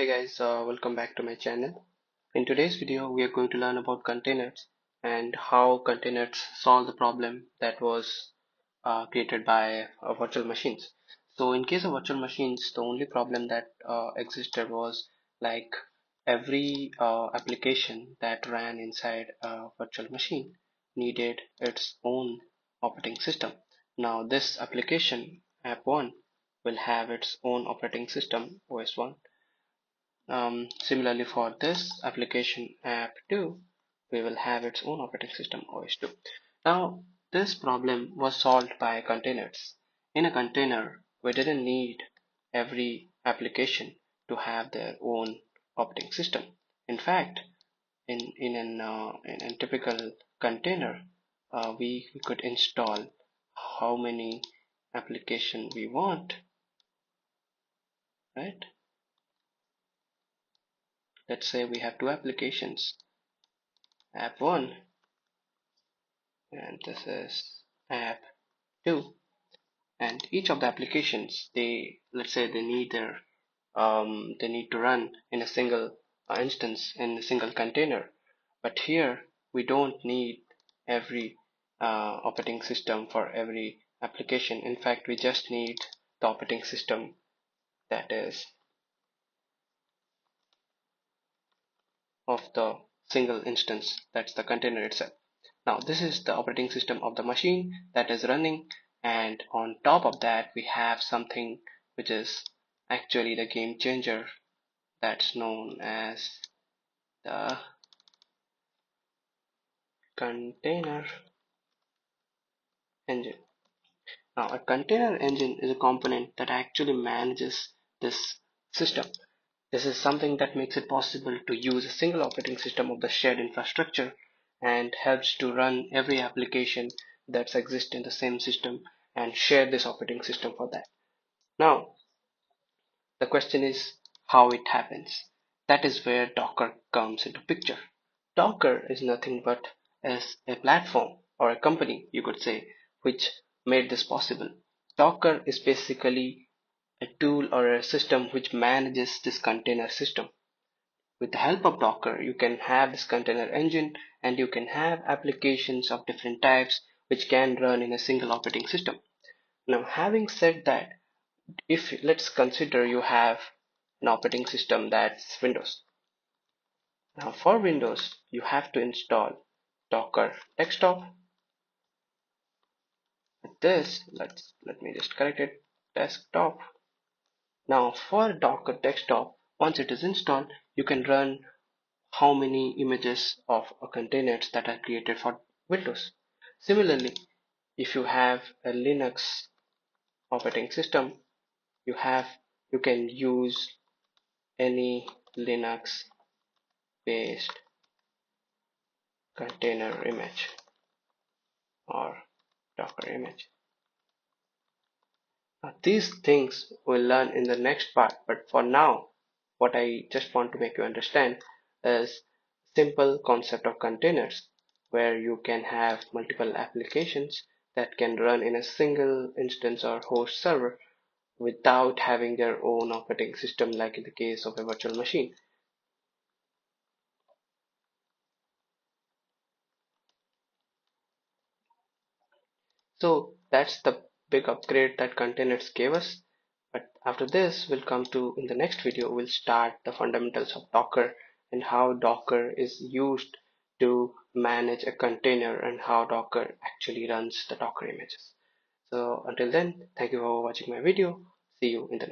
Hey guys, welcome back to my channel. In today's video, we are going to learn about containers and how containers solve the problem that was created by virtual machines. So in case of virtual machines, the only problem that existed was like every application that ran inside a virtual machine needed its own operating system. Now this application, app 1, will have its own operating system, OS 1. Similarly, for this application app 2, we will have its own operating system, OS 2. Now this problem was solved by containers. In a container, we didn't need every application to have their own operating system. In fact, in a typical container, we could install how many application we want, right? Let's say we have two applications, app 1 and this is app 2, and each of the applications, they, let's say, they need to run in a single instance in a single container. But here we don't need every operating system for every application. In fact, we just need the operating system that is of the single instance, that's the container itself. Now this is the operating system of the machine that is running, and on top of that we have something which is actually the game changer, that's known as the container engine. Now a container engine is a component that actually manages this system. This is something that makes it possible to use a single operating system of the shared infrastructure and helps to run every application that exists in the same system and share this operating system for that. Now, the question is how it happens. That is where Docker comes into picture. Docker is nothing but as a platform or a company, you could say, which made this possible. Docker is basically a tool or a system which manages this container system. With the help of Docker, you can have this container engine and you can have applications of different types which can run in a single operating system. Now, having said that, if let's consider you have an operating system that's Windows. Now, for Windows, you have to install Docker Desktop. With this, let me just correct it, desktop. Now, for Docker Desktop, once it is installed, you can run how many images of containers that are created for Windows. Similarly, if you have a Linux operating system, you can use any Linux based container image or Docker image. Now, these things we'll learn in the next part, but for now, what I just want to make you understand is simple concept of containers, where you can have multiple applications that can run in a single instance or host server without having their own operating system, like in the case of a virtual machine. So that's the big upgrade that containers gave us. But after this, we'll come to, in the next video, we'll start the fundamentals of Docker and how Docker is used to manage a container and how Docker actually runs the Docker images. So until then, thank you for watching my video. See you in the next